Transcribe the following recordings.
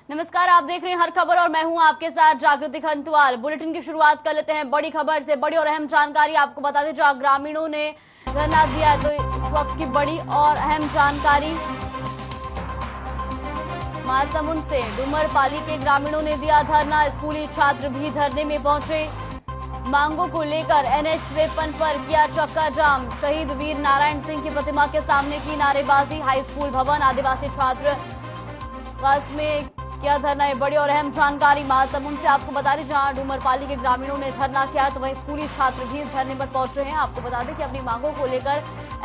नमस्कार, आप देख रहे हैं हर खबर और मैं हूं आपके साथ जागृति खंतवाल। बुलेटिन की शुरुआत कर लेते हैं बड़ी खबर से। बड़ी और अहम जानकारी आपको बता दें, जहां ग्रामीणों ने धरना दिया है, तो इस वक्त की बड़ी और अहम जानकारी। महासमुंद से डूमरपाली के ग्रामीणों ने दिया धरना, स्कूली छात्र भी धरने में पहुंचे। मांगों को लेकर NH-53 पर किया चक्का जाम। शहीद वीर नारायण सिंह की प्रतिमा के सामने की नारेबाजी। हाई स्कूल भवन आदिवासी छात्र वास में किया धरना। ये बड़ी और अहम जानकारी महासमुंद से आपको बता दें, जहां डूमरपाली के ग्रामीणों ने धरना किया, तो वहीं स्कूली छात्र भी इस धरने पर पहुंचे हैं। आपको बता दें कि अपनी मांगों को लेकर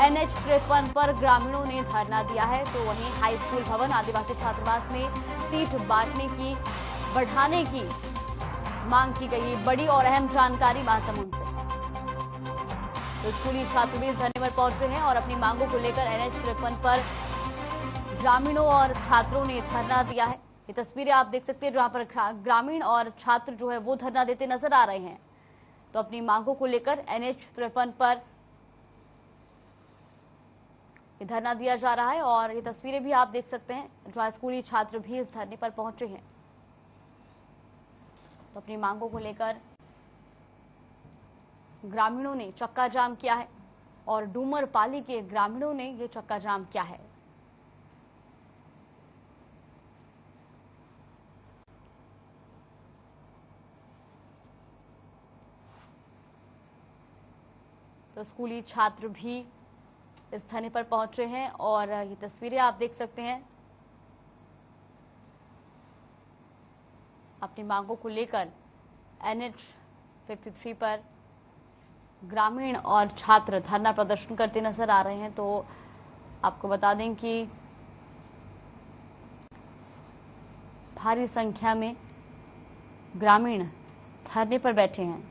NH-53 पर ग्रामीणों ने धरना दिया है। तो वहीं हाई स्कूल भवन आदिवासी छात्रावास में सीट बांटने की बढ़ाने की मांग की गई। बड़ी और अहम जानकारी महासमुंद से। तो स्कूली छात्र भी इस धरने पर पहुंचे हैं और अपनी मांगों को लेकर NH-53 पर ग्रामीणों और छात्रों ने धरना दिया है। ये तस्वीरें आप देख सकते हैं, जहां पर ग्रामीण और छात्र जो है वो धरना देते नजर आ रहे हैं। तो अपनी मांगों को लेकर NH-53 पर धरना दिया जा रहा है और ये तस्वीरें भी आप देख सकते हैं, जहां स्कूली छात्र भी इस धरने पर पहुंचे हैं। तो अपनी मांगों को लेकर ग्रामीणों ने चक्का जाम किया है और डूमरपाली के ग्रामीणों ने ये चक्का जाम किया है। तो स्कूली छात्र भी इस धरने पर पहुंचे हैं और ये तस्वीरें आप देख सकते हैं। अपनी मांगों को लेकर NH-53 पर ग्रामीण और छात्र धरना प्रदर्शन करते नजर आ रहे हैं। तो आपको बता दें कि भारी संख्या में ग्रामीण धरने पर बैठे हैं।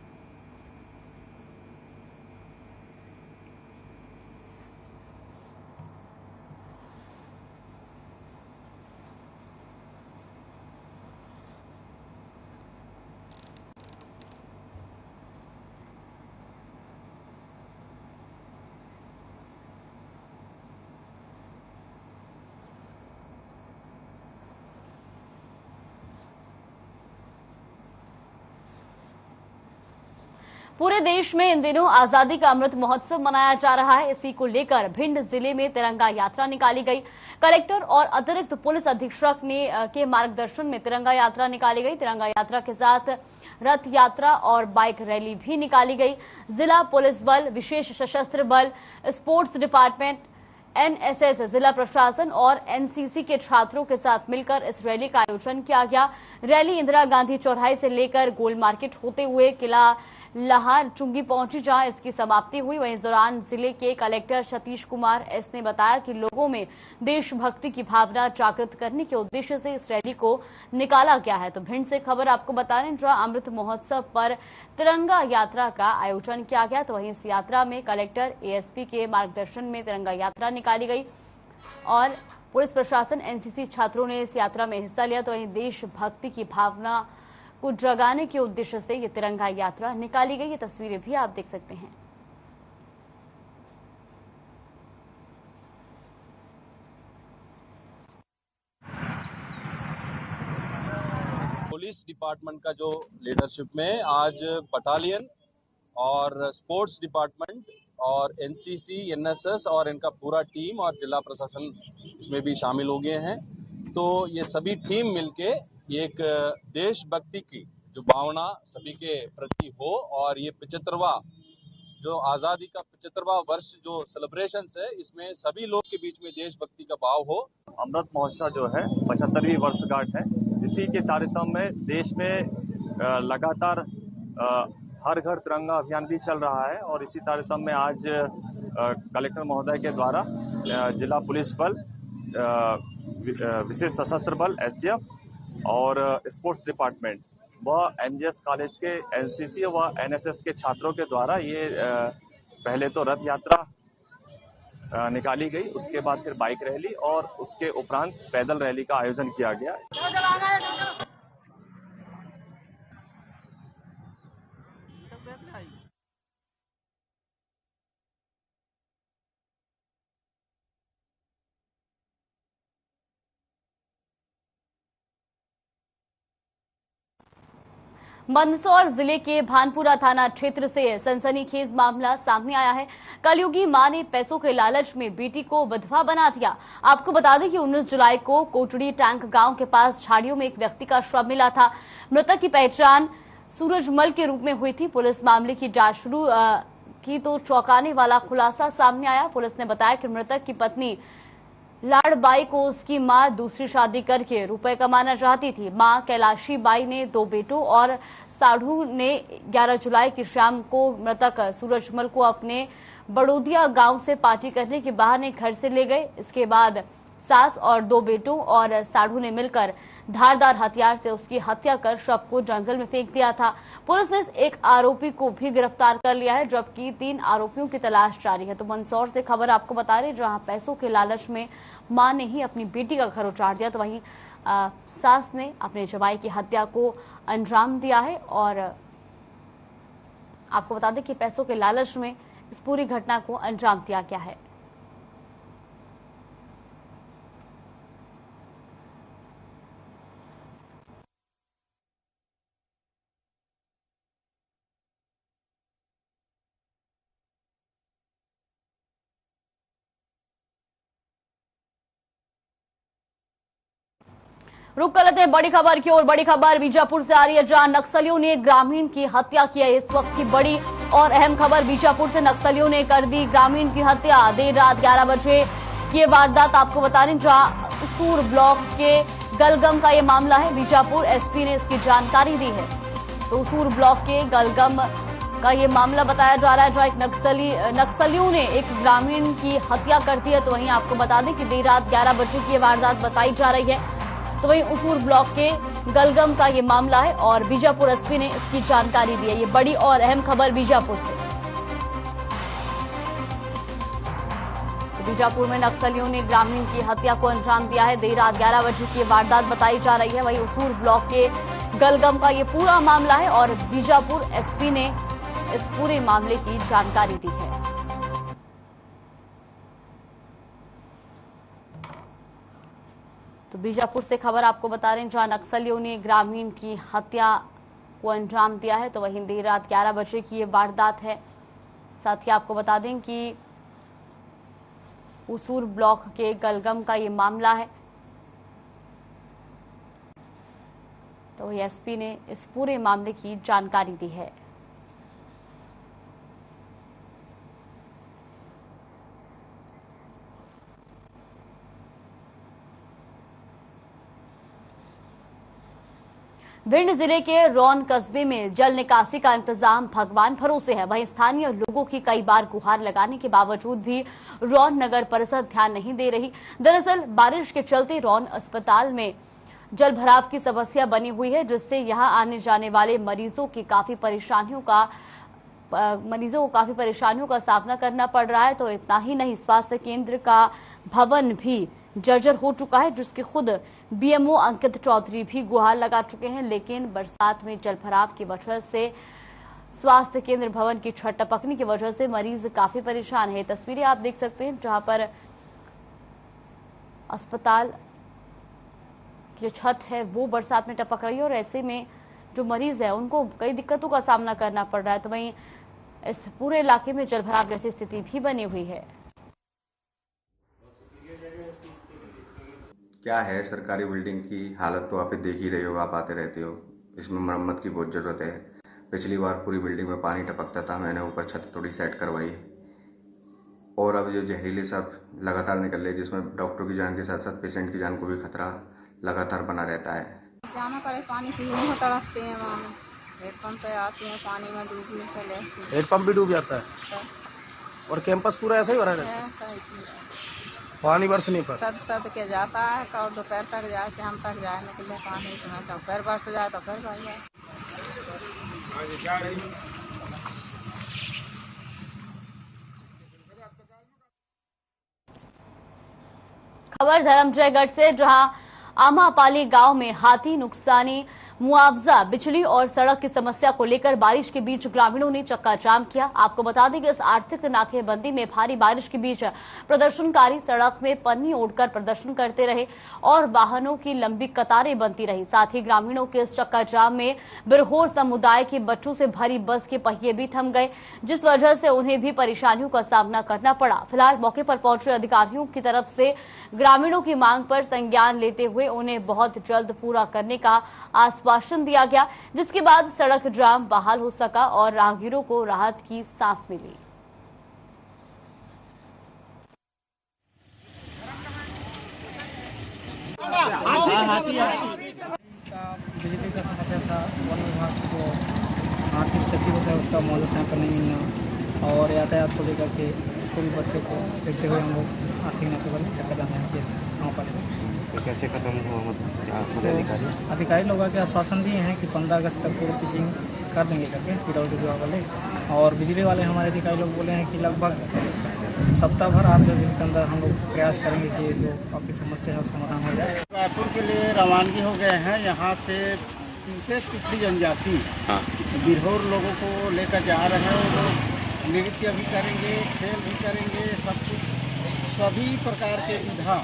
पूरे देश में इन दिनों आजादी का अमृत महोत्सव मनाया जा रहा है। इसी को लेकर भिंड जिले में तिरंगा यात्रा निकाली गई। कलेक्टर और अतिरिक्त पुलिस अधीक्षक के मार्गदर्शन में तिरंगा यात्रा निकाली गई। तिरंगा यात्रा के साथ रथ यात्रा और बाइक रैली भी निकाली गई। जिला पुलिस बल, विशेष सशस्त्र बल, स्पोर्ट्स डिपार्टमेंट, NSS, जिला प्रशासन और NCC के छात्रों के साथ मिलकर इस रैली का आयोजन किया गया। रैली इंदिरा गांधी चौराहे से लेकर गोल मार्केट होते हुए किला लाहौर चुंगी पहुंची, जहां इसकी समाप्ति हुई। वहीं इस दौरान जिले के कलेक्टर सतीश कुमार एस ने बताया कि लोगों में देशभक्ति की भावना जागृत करने के उद्देश्य से इस रैली को निकाला गया है। तो भिंड से खबर आपको बता रहे हैं, जहां अमृत महोत्सव पर तिरंगा यात्रा का आयोजन किया गया। तो वहीं इस यात्रा में कलेक्टर ASP के मार्गदर्शन में तिरंगा यात्रा निकाली गई और पुलिस प्रशासन, NCC छात्रों ने इस यात्रा में हिस्सा लिया। तो वहीं देशभक्ति की भावना को जगाने के उद्देश्य से ये तिरंगा यात्रा निकाली गई। ये तस्वीरें भी आप देख सकते हैं। पुलिस डिपार्टमेंट का जो लीडरशिप में आज बटालियन और स्पोर्ट्स डिपार्टमेंट और NCC, NSS और इनका पूरा टीम और जिला प्रशासन इसमें भी शामिल हो गए हैं। तो ये सभी टीम मिलके एक देशभक्ति की जो भावना सभी के प्रति हो और ये 75वां जो आज़ादी का 75वां वर्ष जो सेलिब्रेशन है, इसमें सभी लोग के बीच में देशभक्ति का भाव हो। अमृत महोत्सव जो है 75वीं वर्षगांठ है। इसी के तारतम्य में देश में लगातार हर घर तिरंगा अभियान भी चल रहा है और इसी तारतम्य में आज कलेक्टर महोदय के द्वारा जिला पुलिस बल, विशेष सशस्त्र बल SCF और स्पोर्ट्स डिपार्टमेंट व MGS कॉलेज के NCC व NSS के छात्रों के द्वारा ये पहले तो रथ यात्रा निकाली गई, उसके बाद फिर बाइक रैली और उसके उपरांत पैदल रैली का आयोजन किया गया। मंदसौर जिले के भानपुरा थाना क्षेत्र से सनसनीखेज मामला सामने आया है। कलयुगी मां ने पैसों के लालच में बेटी को विधवा बना दिया। आपको बता दें कि 19 जुलाई को कोटड़ी टैंक गांव के पास झाड़ियों में एक व्यक्ति का शव मिला था। मृतक की पहचान सूरजमल के रूप में हुई थी। पुलिस मामले की जांच शुरू की तो चौंकाने वाला खुलासा सामने आया। पुलिस ने बताया कि मृतक की पत्नी लाड़बाई को उसकी मां दूसरी शादी करके रुपए कमाना चाहती थी। मां कैलाशी बाई ने 2 बेटों और साढ़ू ने 11 जुलाई की शाम को मृतक सूरजमल को अपने बड़ोदिया गांव से पार्टी करने के बहाने घर से ले गए। इसके बाद सास और 2 बेटों और साढ़ू ने मिलकर धारदार हथियार से उसकी हत्या कर शव को जंगल में फेंक दिया था। पुलिस ने एक आरोपी को भी गिरफ्तार कर लिया है, जबकि 3 आरोपियों की तलाश जारी है। तो मंदसौर से खबर आपको बता रहे, जहां पैसों के लालच में मां ने ही अपनी बेटी का घर उजाड़ दिया, तो वहीं सास ने अपने जवाई की हत्या को अंजाम दिया है। और आपको बता दें कि पैसों के लालच में इस पूरी घटना को अंजाम दिया गया है। रुक कर लेते हैं बड़ी खबर की ओर। बड़ी खबर बीजापुर से आ रही है, जहां नक्सलियों ने ग्रामीण की हत्या की है। इस वक्त की बड़ी और अहम खबर बीजापुर से, नक्सलियों ने कर दी ग्रामीण की हत्या। देर रात 11 बजे ये वारदात आपको बता रहे, जहां उसूर ब्लॉक के गलगम का ये मामला है। बीजापुर एसपी ने इसकी जानकारी दी है। तो उसूर ब्लॉक के गलगम का ये मामला बताया जा रहा है, जहां एक नक्सलियों ने एक ग्रामीण की हत्या कर दी है। तो वहीं आपको बता दें कि देर रात 11 बजे की ये वारदात बताई जा रही है। तो वहीं उसूर ब्लॉक के गलगम का ये मामला है और बीजापुर एसपी ने इसकी जानकारी दी है। ये बड़ी और अहम खबर बीजापुर से। तो बीजापुर में नक्सलियों ने ग्रामीण की हत्या को अंजाम दिया है। देर रात 11 बजे की वारदात बताई जा रही है। वहीं उसूर ब्लॉक के गलगम का ये पूरा मामला है और बीजापुर एसपी ने इस पूरे मामले की जानकारी दी है। तो बीजापुर से खबर आपको बता रहे हैं, जहां नक्सलियों ने ग्रामीण की हत्या को अंजाम दिया है। तो वहीं देर रात 11 बजे की ये वारदात है। साथ ही आपको बता दें कि उसूर ब्लॉक के गलगम का ये मामला है। तो एसपी ने इस पूरे मामले की जानकारी दी है। भिंड जिले के रौन कस्बे में जल निकासी का इंतजाम भगवान भरोसे है। वहीं स्थानीय लोगों की कई बार गुहार लगाने के बावजूद भी रौन नगर परिषद ध्यान नहीं दे रही। दरअसल बारिश के चलते रौन अस्पताल में जल भराव की समस्या बनी हुई है, जिससे यहां आने जाने वाले मरीजों को काफी परेशानियों का सामना करना पड़ रहा है। तो इतना ही नहीं, स्वास्थ्य केंद्र का भवन भी जर्जर हो चुका है, जिसके खुद बीएमओ अंकित चौधरी भी गुहार लगा चुके हैं। लेकिन बरसात में जल भराव की वजह से स्वास्थ्य केंद्र भवन की छत टपकने की वजह से मरीज काफी परेशान है। तस्वीरें आप देख सकते हैं, जहां पर अस्पताल की जो छत है वो बरसात में टपक रही है और ऐसे में जो मरीज है उनको कई दिक्कतों का सामना करना पड़ रहा है। तो वहीं इस पूरे इलाके में जल भराव जैसी स्थिति भी बनी हुई है। क्या है सरकारी बिल्डिंग की हालत तो आप देख ही रहे हो, आप आते रहते हो। इसमें मरम्मत की बहुत ज़रूरत है। पिछली बार पूरी बिल्डिंग में पानी टपकता था, मैंने ऊपर छत थोड़ी सेट करवाई और अब जो जहरीले सांप लगातार निकल रहे, जिसमें डॉक्टर की जान के साथ साथ पेशेंट की जान को भी खतरा लगातार बना रहता है। जाना पड़े, पानी पीने को तड़पते हैं। वहाँ में हेडपम्प पे आते हैं, पानी में डूबने से लेते। हेडपम्प भी डूब जाता है और कैंपस पूरा ऐसा ही भरा रहता है। ऐसा ही पानी बरसने पर सद के जाता है, कब दोपहर तक जाए, शाम तक जाए निकले पानी, तुम्हें सब फिर बरस जाए तो फिर बढ़ जाए। खबर धर्मजयगढ़ से, जहां आमापाली गांव में हाथी नुकसानी मुआवजा, बिजली और सड़क की समस्या को लेकर बारिश के बीच ग्रामीणों ने चक्का जाम किया। आपको बता दें कि इस आर्थिक नाकेबंदी में भारी बारिश के बीच प्रदर्शनकारी सड़क में पन्नी ओढ़कर प्रदर्शन करते रहे और वाहनों की लंबी कतारें बनती रही। साथ ही ग्रामीणों के इस चक्का जाम में बिरहोर समुदाय के बच्चों से भरी बस के पहिए भी थम गए, जिस वजह से उन्हें भी परेशानियों का सामना करना पड़ा। फिलहाल मौके पर पहुंचे अधिकारियों की तरफ से ग्रामीणों की मांग पर संज्ञान लेते हुए उन्हें बहुत जल्द पूरा करने का आश्वासन दिया गया, जिसके बाद सड़क जाम बहाल हो सका और राहगीरों को राहत की सांस मिली। बिजली का समस्या था, वन विभाग से जो आर्थिक क्षति होता है उसका मुआवजा यहाँ पर नहीं मिलना और यातायात को लेकर के स्कूल बच्चे को देखते हुए हम लोग आर्थिक नाकेबंदी चक्कर जाम किए वहाँ पर। तो कैसे खत्म हुआ? अधिकारी लोगों के आश्वासन दिए हैं कि 15 अगस्त तक पूरी पिचिंग कर देंगे करके पीडब्ल्यूडी विभाग वाले, और बिजली वाले हमारे अधिकारी लोग बोले हैं कि लगभग सप्ताह भर 8-10 दिन के अंदर हम लोग प्रयास करेंगे कि जो आपकी समस्या है समाधान हो जाए। रायपुर के लिए रवानगी हो गए हैं। यहाँ से विशेष पिछड़ी जनजाति बिरहोर लोगों को लेकर जा रहे हैं। वो लोग नृत्य भी करेंगे, खेल भी करेंगे, सब कुछ सभी प्रकार के विधा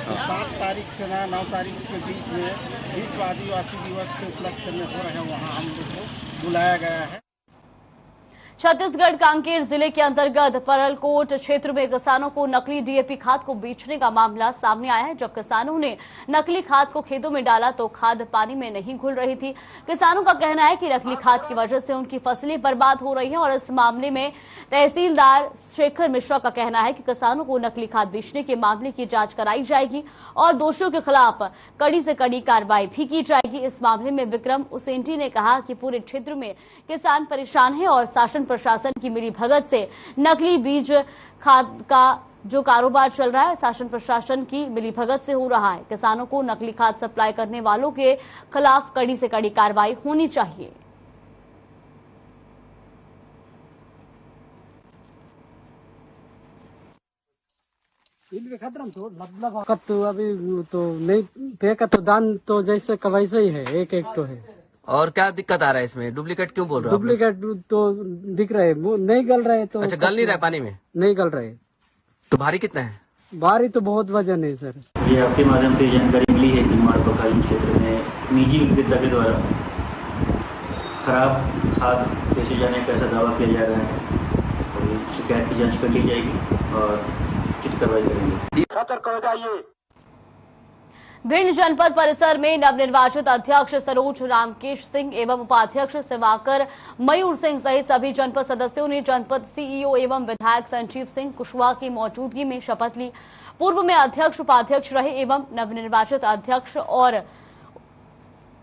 7 तारीख से 9 तारीख के बीच में विश्व आदिवासी दिवस के उपलक्ष्य में हो रहे हैं, वहाँ हम लोग को बुलाया गया है। छत्तीसगढ़ कांकेर जिले के अंतर्गत परलकोट क्षेत्र में किसानों को नकली डीएपी खाद को बेचने का मामला सामने आया है। जब किसानों ने नकली खाद को खेतों में डाला तो खाद पानी में नहीं घुल रही थी। किसानों का कहना है कि नकली खाद की वजह से उनकी फसलें बर्बाद हो रही हैं और इस मामले में तहसीलदार शेखर मिश्रा का कहना है कि किसानों को नकली खाद बेचने के मामले की जांच कराई जाएगी और दोषियों के खिलाफ कड़ी से कड़ी कार्रवाई भी की जाएगी। इस मामले में विक्रम उसेंटी ने कहा कि पूरे क्षेत्र में किसान परेशान है और शासन प्रशासन की मिलीभगत से नकली बीज खाद का जो कारोबार चल रहा है शासन प्रशासन की मिलीभगत से हो रहा है। किसानों को नकली खाद सप्लाई करने वालों के खिलाफ कड़ी से कड़ी कार्रवाई होनी चाहिए। तो अभी तो नहीं पे का तो दान तो जैसे का वैसे ही है, एक तो है। और क्या दिक्कत आ रहा है इसमें? डुप्लीकेट क्यों बोल रहे हो? डुप्लीकेट तो दिख रहे, वो नहीं गल रहे तो। अच्छा, गल नहीं रहा पानी में? नहीं गल रहे। तो भारी कितना है? भारी तो बहुत वजन है सर। ये आपके माध्यम से जानकारी मिली है कि माड़पकालीन क्षेत्र में निजी विक्रेता के द्वारा खराब खाद बेचे जाने का ऐसा दावा किया जा रहा है और शिकायत की जांच कर ली जाएगी और उचित कार्रवाई करेंगे। सतर्क हो जाइए। भिंड जनपद परिसर में नवनिर्वाचित अध्यक्ष सरोज रामकेश सिंह एवं उपाध्यक्ष सेवाकर मयूर सिंह सहित सभी जनपद सदस्यों ने जनपद सीईओ एवं विधायक संजीव सिंह कुशवाहा की मौजूदगी में शपथ ली। पूर्व में अध्यक्ष उपाध्यक्ष रहे एवं नवनिर्वाचित अध्यक्ष और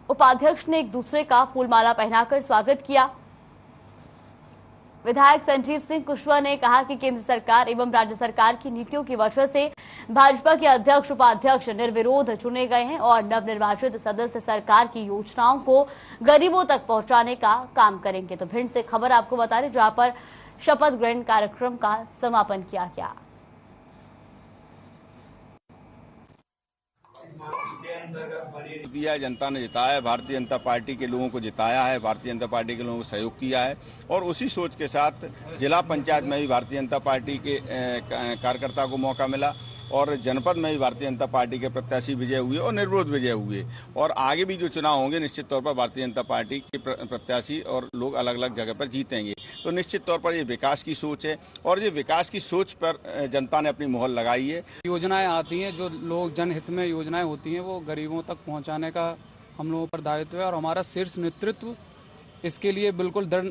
उपाध्यक्ष ने एक दूसरे का फूलमाला पहनाकर स्वागत किया। विधायक संजीव सिंह कुशवाहा ने कहा कि केंद्र सरकार एवं राज्य सरकार की नीतियों की वजह से भाजपा के अध्यक्ष उपाध्यक्ष निर्विरोध चुने गए हैं और नवनिर्वाचित सदस्य सरकार की योजनाओं को गरीबों तक पहुंचाने का काम करेंगे। तो भिंड से खबर आपको बता रहे जहां पर शपथ ग्रहण कार्यक्रम का समापन किया गया। दिया जनता ने जिताया है, भारतीय जनता पार्टी के लोगों को जिताया है, भारतीय जनता पार्टी के लोगों को सहयोग किया है और उसी सोच के साथ जिला पंचायत में भी भारतीय जनता पार्टी के कार्यकर्ता को मौका मिला और जनपद में भी भारतीय जनता पार्टी के प्रत्याशी विजय हुए और निर्विरोध विजय हुए और आगे भी जो चुनाव होंगे निश्चित तौर पर भारतीय जनता पार्टी के प्रत्याशी और लोग अलग अलग जगह पर जीतेंगे। तो निश्चित तौर पर ये विकास की सोच है और ये विकास की सोच पर जनता ने अपनी मोहर लगाई है। योजनाएं आती हैं जो लोग जनहित में योजनाएं होती हैं वो गरीबों तक पहुँचाने का हम लोगों पर दायित्व है और हमारा शीर्ष नेतृत्व इसके लिए बिल्कुल दृढ़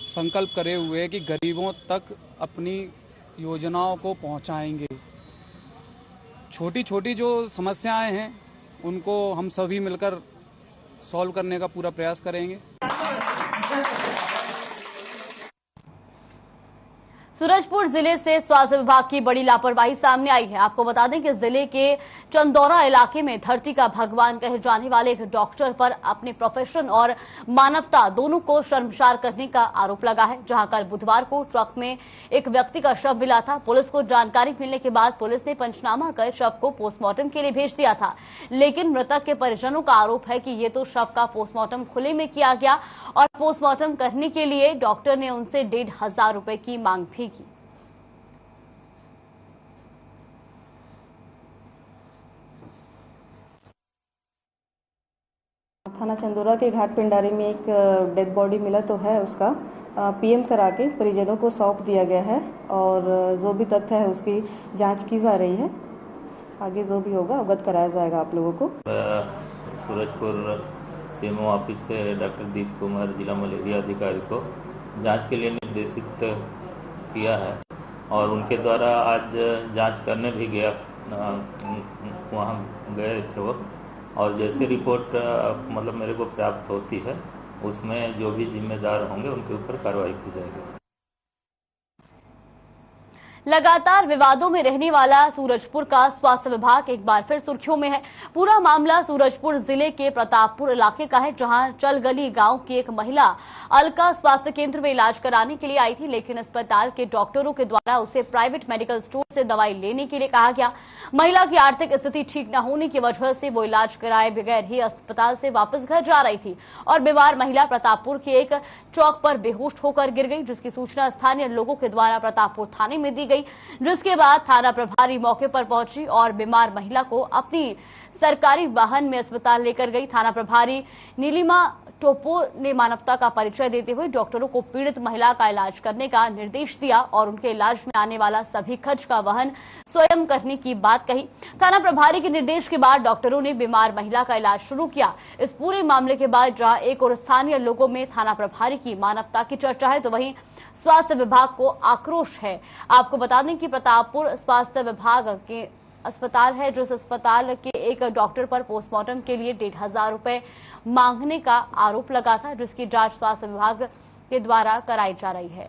संकल्प करे हुए है कि गरीबों तक अपनी योजनाओं को पहुँचाएंगे। छोटी छोटी जो समस्याएं हैं उनको हम सभी मिलकर सॉल्व करने का पूरा प्रयास करेंगे। सूरजपुर जिले से स्वास्थ्य विभाग की बड़ी लापरवाही सामने आई है। आपको बता दें कि जिले के चंदौरा इलाके में धरती का भगवान कहे जाने वाले एक डॉक्टर पर अपने प्रोफेशन और मानवता दोनों को शर्मसार करने का आरोप लगा है। जहां कल बुधवार को ट्रक में एक व्यक्ति का शव मिला था। पुलिस को जानकारी मिलने के बाद पुलिस ने पंचनामा कर शव को पोस्टमार्टम के लिए भेज दिया था, लेकिन मृतक के परिजनों का आरोप है कि ये तो शव का पोस्टमार्टम खुले में किया गया और पोस्टमार्टम करने के लिए डॉक्टर ने उनसे 1,500 रुपए की मांग भी की। थाना चंदौरा के घाट पिंडारी में एक डेड बॉडी मिला तो है, उसका पीएम करा के परिजनों को सौंप दिया गया है और जो भी तथ्य है उसकी जांच की जा रही है। आगे जो भी होगा अवगत कराया जाएगा आप लोगों को। सूरजपुर सीएमओ ऑफिस से डॉक्टर दीप कुमार जिला मलेरिया अधिकारी को जांच के लिए निर्देशित किया है और उनके द्वारा आज जांच करने भी गया, वहाँ गए थे वो, और जैसे रिपोर्ट मतलब मेरे को प्राप्त होती है उसमें जो भी जिम्मेदार होंगे उनके ऊपर कार्रवाई की जाएगी। लगातार विवादों में रहने वाला सूरजपुर का स्वास्थ्य विभाग एक बार फिर सुर्खियों में है। पूरा मामला सूरजपुर जिले के प्रतापपुर इलाके का है, जहां चलगली गांव की एक महिला अलका स्वास्थ्य केंद्र में इलाज कराने के लिए आई थी, लेकिन अस्पताल के डॉक्टरों के द्वारा उसे प्राइवेट मेडिकल स्टोर से दवाई लेने के लिए कहा गया। महिला की आर्थिक स्थिति ठीक न होने की वजह से वो इलाज कराए बगैर ही अस्पताल से वापस घर जा रही थी और बीमार महिला प्रतापपुर के एक चौक पर बेहोश होकर गिर गई, जिसकी सूचना स्थानीय लोगों के द्वारा प्रतापपुर थाने में दी गई, जिसके बाद थाना प्रभारी मौके पर पहुंची और बीमार महिला को अपनी सरकारी वाहन में अस्पताल लेकर गई। थाना प्रभारी नीलिमा टोपो ने मानवता का परिचय देते हुए डॉक्टरों को पीड़ित महिला का इलाज करने का निर्देश दिया और उनके इलाज में आने वाला सभी खर्च का वहन स्वयं करने की बात कही। थाना प्रभारी के निर्देश के बाद डॉक्टरों ने बीमार महिला का इलाज शुरू किया। इस पूरे मामले के बाद जहां एक और स्थानीय लोगों में थाना प्रभारी की मानवता की चर्चा है, तो वहीं स्वास्थ्य विभाग को आक्रोश है। आपको बता दें कि प्रतापपुर स्वास्थ्य विभाग के अस्पताल है, जो इस अस्पताल के एक डॉक्टर पर पोस्टमार्टम के लिए 1,500 रुपए मांगने का आरोप लगा था, जिसकी जांच स्वास्थ्य विभाग के द्वारा कराई जा रही है।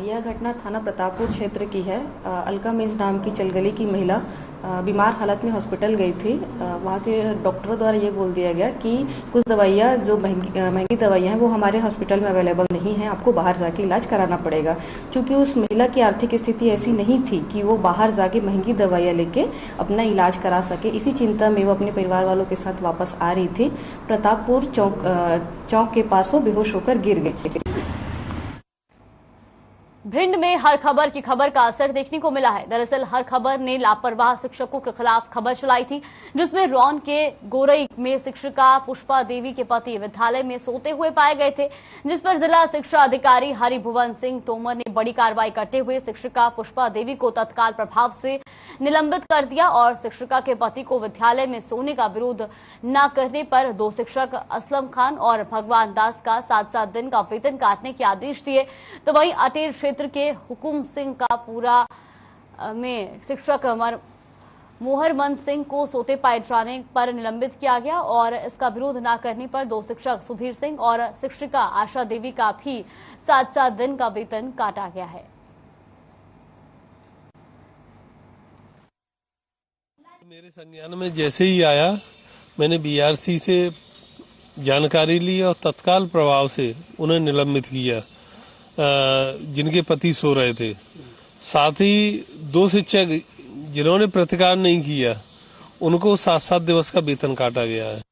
यह घटना थाना प्रतापपुर क्षेत्र की है। अलका मीज नाम की चलगली की महिला बीमार हालत में हॉस्पिटल गई थी। वहाँ के डॉक्टरों द्वारा ये बोल दिया गया कि कुछ दवाइयाँ जो महंगी दवाइयाँ हैं वो हमारे हॉस्पिटल में अवेलेबल नहीं है, आपको बाहर जाके इलाज कराना पड़ेगा। क्योंकि उस महिला की आर्थिक स्थिति ऐसी नहीं थी कि वो बाहर जाके महंगी दवाइयाँ लेके अपना इलाज करा सके। इसी चिंता में वो अपने परिवार वालों के साथ वापस आ रही थी। प्रतापपुर चौक के पास वो बेहोश होकर गिर गई। भिंड में हर खबर की खबर का असर देखने को मिला है। दरअसल हर खबर ने लापरवाह शिक्षकों के खिलाफ खबर चलाई थी, जिसमें रौन के गोरई में शिक्षिका पुष्पा देवी के पति विद्यालय में सोते हुए पाए गए थे, जिस पर जिला शिक्षा अधिकारी हरिभुवन सिंह तोमर ने बड़ी कार्रवाई करते हुए शिक्षिका पुष्पा देवी को तत्काल प्रभाव से निलंबित कर दिया और शिक्षिका के पति को विद्यालय में सोने का विरोध न करने पर 2 शिक्षक असलम खान और भगवान दास का 7-7 दिन का वेतन काटने के आदेश दिए। तो वहीं अटेर क्षेत्र के हुकुम सिंह का पूरा में शिक्षक मोहरमन सिंह को सोते पाए जाने पर निलंबित किया गया और इसका विरोध न करने पर 2 शिक्षक सुधीर सिंह और शिक्षिका आशा देवी का भी 7-7 दिन का वेतन काटा गया है। मेरे संज्ञान में जैसे ही आया, मैंने बीआरसी से जानकारी ली और तत्काल प्रभाव से उन्हें निलंबित किया, जिनके पति सो रहे थे। साथ ही 2 शिक्षक जिन्होंने प्रतिकार नहीं किया, उनको 7-7 दिवस का वेतन काटा गया है।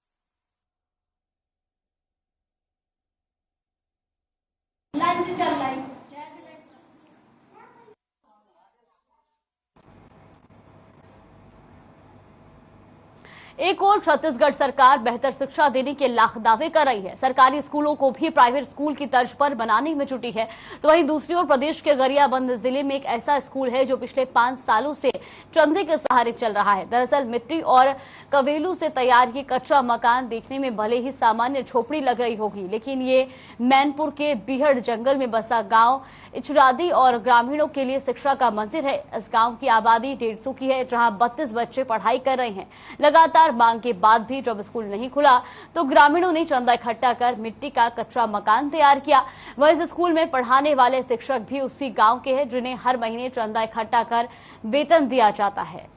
एक और छत्तीसगढ़ सरकार बेहतर शिक्षा देने के लाख दावे कर रही है। सरकारी स्कूलों को भी प्राइवेट स्कूल की तर्ज पर बनाने में जुटी है, तो वहीं दूसरी ओर प्रदेश के गरियाबंद जिले में एक ऐसा स्कूल है जो पिछले 5 सालों से चंदे के सहारे चल रहा है। दरअसल मिट्टी और कवेलू से तैयार ये कच्चा मकान देखने में भले ही सामान्य झोपड़ी लग रही होगी, लेकिन ये मैनपुर के बीहड़ जंगल में बसा गांव इचरादी और ग्रामीणों के लिए शिक्षा का मंदिर है। इस गांव की आबादी 150 की है, जहां 32 बच्चे पढ़ाई कर रहे हैं। लगातार मांग के बाद भी जब स्कूल नहीं खुला तो ग्रामीणों ने चंदा इकट्ठा कर मिट्टी का कच्चा मकान तैयार किया। वह इस स्कूल में पढ़ाने वाले शिक्षक भी उसी गांव के हैं, जिन्हें हर महीने चंदा इकट्ठा कर वेतन दिया जाता है।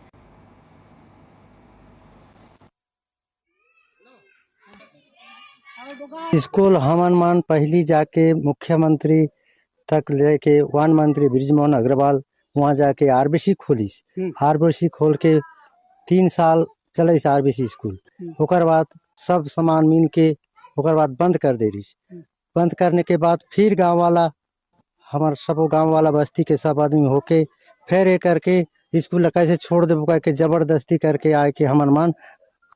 स्कूल हमन मान पहली जाके मुख्यमंत्री तक लेके वन मंत्री बृजमोहन अग्रवाल वहाँ जाके आरबीसी खोलिस। आरबीसी खोल के 3 साल चले आरबीसी स्कूल। ओकर बाद सब सामान मिल के ओकर बाद बंद कर दे रही। बंद करने के बाद फिर गांव वाला हमार सब गांव वाला बस्ती के सब आदमी होके फिर ये करके स्कूल कैसे छोड़ दे के जबरदस्ती करके आए के हमन मान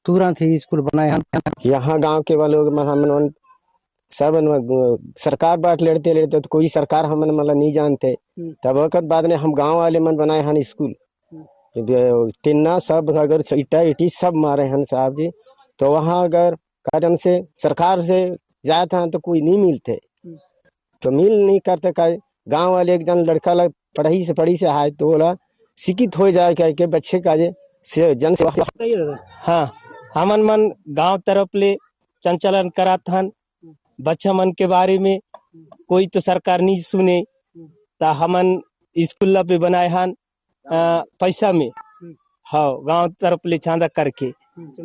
तुरंत ही स्कूल बनाए हम। यहाँ गांव के वालों हमन सब सरकार बाट लड़ते तो कोई सरकार हमन मतलब नहीं जानते। तब वक्त बाद में हम गांव वाले मन बनाए हन स्कूल। टिन्ना सब अगर ईटा इटी सब मारे हन साहब जी। तो वहाँ अगर कारण से सरकार से जाते हैं तो कोई नहीं मिलते, तो मिल नहीं करते का गांव वाले एक जन लड़का लग पढ़ी से आए तो बोला शिक्षित हो जाए कह के बच्चे का जे जन सेवा। हाँ हमन मन गांव तरफ ले संचालन करात हन। बच्चा मन के बारे में कोई तो सरकार नहीं सुने ता हमन स्कूल पे बनाए हन पैसा में। हाँ गांव तरफ ले चांदा करके।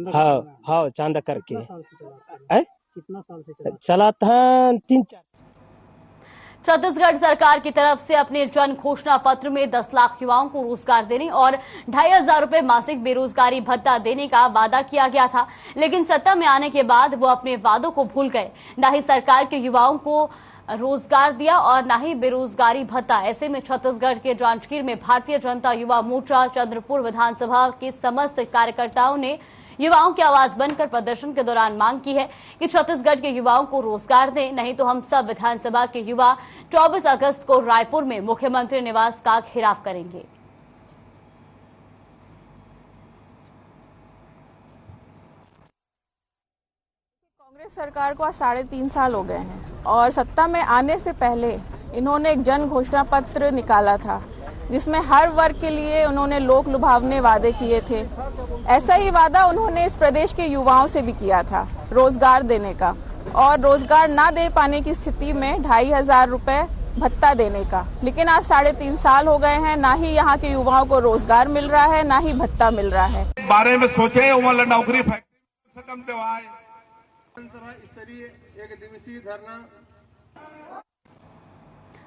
हाँ चांदा करके कितना साल से चला था 3-4। छत्तीसगढ़ सरकार की तरफ से अपने जन घोषणा पत्र में 10 लाख युवाओं को रोजगार देने और 2500 रुपए मासिक बेरोजगारी भत्ता देने का वादा किया गया था, लेकिन सत्ता में आने के बाद वो अपने वादों को भूल गए। न ही सरकार के युवाओं को रोजगार दिया और न ही बेरोजगारी भत्ता। ऐसे में छत्तीसगढ़ के जांजगीर में भारतीय जनता युवा मोर्चा चंद्रपुर विधानसभा के समस्त कार्यकर्ताओं ने युवाओं की आवाज बनकर प्रदर्शन के दौरान मांग की है कि छत्तीसगढ़ के युवाओं को रोजगार दें, नहीं तो हम सब विधानसभा के युवा 24 अगस्त को रायपुर में मुख्यमंत्री निवास का घेराव करेंगे। कांग्रेस सरकार को आज 3.5 साल हो गए हैं और सत्ता में आने से पहले इन्होंने एक जन घोषणा पत्र निकाला था जिसमें हर वर्ग के लिए उन्होंने लोक लुभावने वादे किए थे। ऐसा ही वादा उन्होंने इस प्रदेश के युवाओं से भी किया था रोजगार देने का, और रोजगार ना दे पाने की स्थिति में 2500 रुपए भत्ता देने का। लेकिन आज 3.5 साल हो गए हैं, ना ही यहाँ के युवाओं को रोजगार मिल रहा है, ना ही भत्ता मिल रहा है। बारे में सोचे नौकरी स्तरीय एक दिवसीय धरना।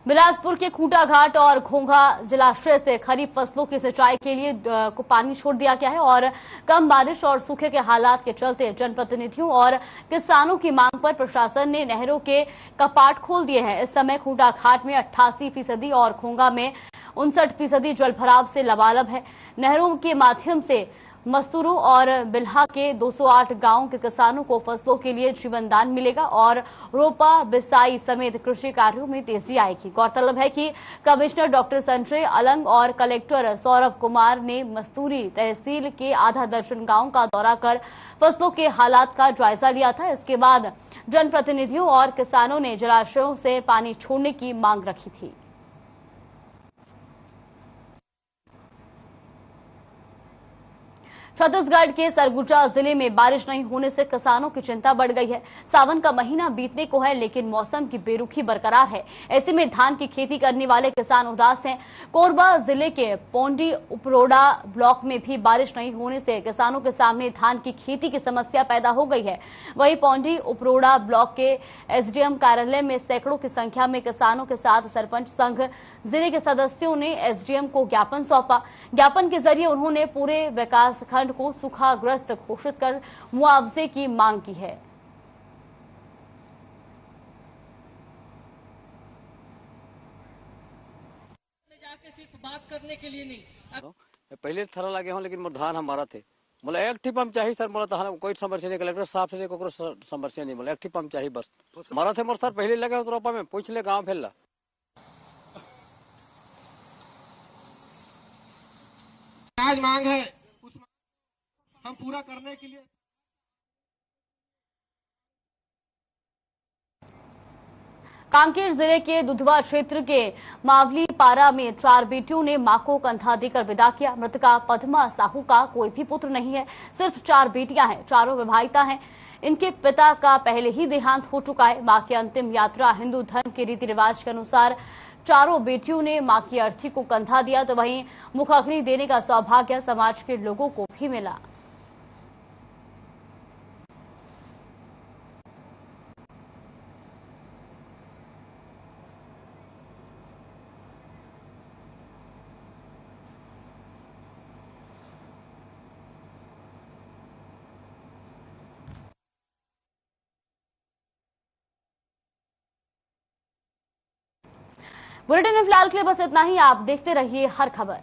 बिलासपुर के खूंटा घाट और घोंघा जलाशय से खरीफ फसलों की सिंचाई के लिए को पानी छोड़ दिया गया है और कम बारिश और सूखे के हालात के चलते जनप्रतिनिधियों और किसानों की मांग पर प्रशासन ने नहरों के कपाट खोल दिए हैं। इस समय खूंटा घाट में 88% और घोंघा में 59% जलभराव से लबालब है। नहरों के माध्यम से मस्तूरों और बिल्हा के 208 गांवों के किसानों को फसलों के लिए जीवन दान मिलेगा और रोपा बिसाई समेत कृषि कार्यों में तेजी आएगी। गौरतलब है कि कमिश्नर डॉक्टर संजय अलंग और कलेक्टर सौरभ कुमार ने मस्तूरी तहसील के आधा दर्जन गांवों का दौरा कर फसलों के हालात का जायजा लिया था। इसके बाद जनप्रतिनिधियों और किसानों ने जलाशयों से पानी छोड़ने की मांग रखी थी। छत्तीसगढ़ के सरगुजा जिले में बारिश नहीं होने से किसानों की चिंता बढ़ गई है। सावन का महीना बीतने को है, लेकिन मौसम की बेरुखी बरकरार है। ऐसे में धान की खेती करने वाले किसान उदास हैं। कोरबा जिले के पोंडी उपरोड़ा ब्लॉक में भी बारिश नहीं होने से किसानों के सामने धान की खेती की समस्या पैदा हो गई है। वहीं पोंडी उपरोड़ा ब्लॉक के एसडीएम कार्यालय में सैकड़ों की संख्या में किसानों के साथ सरपंच संघ जिले के सदस्यों ने एसडीएम को ज्ञापन सौंपा। ज्ञापन के जरिए उन्होंने पूरे विकास खंड को सूखाग्रस्त घोषित कर मुआवजे की मांग की है। जाके सिर्फ बात करने के लिए नहीं। पहले थरा लगे हों, लेकिन धान हमारा थे बोले एक ठी पंप चाहिए सर, बोला तो हम कोई समस्या नहीं, कलेक्टर साहब से को समस्या नहीं, बोले एक ठी पंप चाहिए बस। मरा थे मोर सर पहले लगे हो रोपा में, पूछ ले गाँव फैल आज मांग है उस हम पूरा करने के लिए। कांकेर जिले के दुधवा क्षेत्र के मावली पारा में 4 बेटियों ने मां को कंधा देकर विदा किया। मृतका पद्मा साहू का कोई भी पुत्र नहीं है, सिर्फ 4 बेटियां हैं, चारों विवाहिता हैं। इनके पिता का पहले ही देहांत हो चुका है। मां की अंतिम यात्रा हिंदू धर्म के रीति रिवाज के अनुसार चारों बेटियों ने मां की अर्थी को कंधा दिया, तो वहीं मुखाग्नि देने का सौभाग्य समाज के लोगों को भी मिला। बुलेटिन में फिलहाल के लिए बस इतना ही। आप देखते रहिए हर खबर।